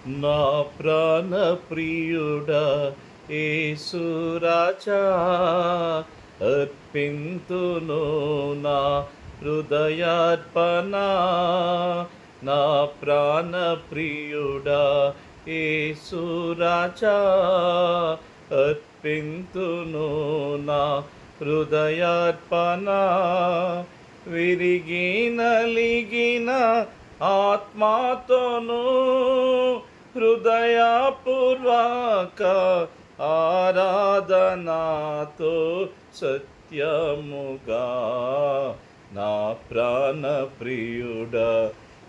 నా ప్రాణ ప్రియుడా యేసు రాజా, అర్పింతును నా హృదయార్పణ. నా ప్రాణ ప్రియుడా యేసు రాజా, అర్పింతును నా హృదయార్పణ. విరిగి నలిగిన ఆత్మతోను హృదయపూర్వక ఆరాధనాతో సత్యముగా నా ప్రాణ ప్రియుడా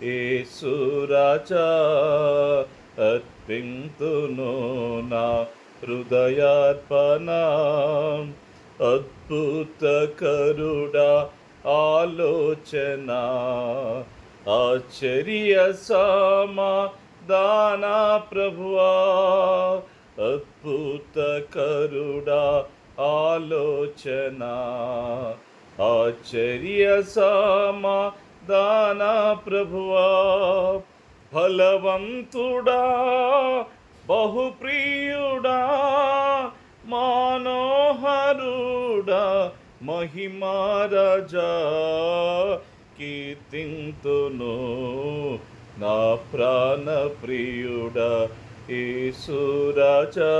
యేసు రాజా, అర్పింతును నా హృదయార్పణ. అద్భుతకరుడా ఆలోచన, ఆశ్చర్య సమాధాన ప్రభువా. అద్భుతకరుడా ఆలోచన, ఆశ్చర్య సమాధాన ప్రభువా. బలవంతుడా బహుప్రియుడా మనోహరుడా మహిమారాజా, కీర్తింతును నా ప్రాణ ప్రియుడా యేసు రాజా,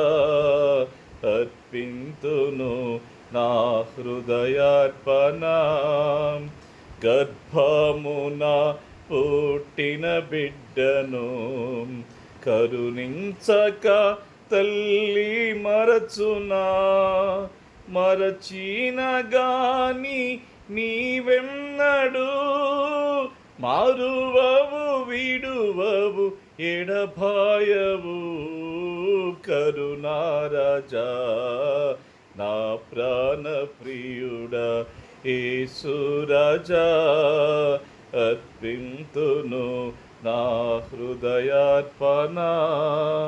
అర్పింతును నా హృదయార్పణ. గర్భమున పుట్టిన బిడ్డను కరుణించక తల్లి మరచునా, మరచిన గాని నీవెన్నడు మారువవు విడువవు ఎడబాయవు. కరుణారాజా నా ప్రాణ ప్రియుడా యేసు రాజా, అర్పింతును నా హృదయార్పణ.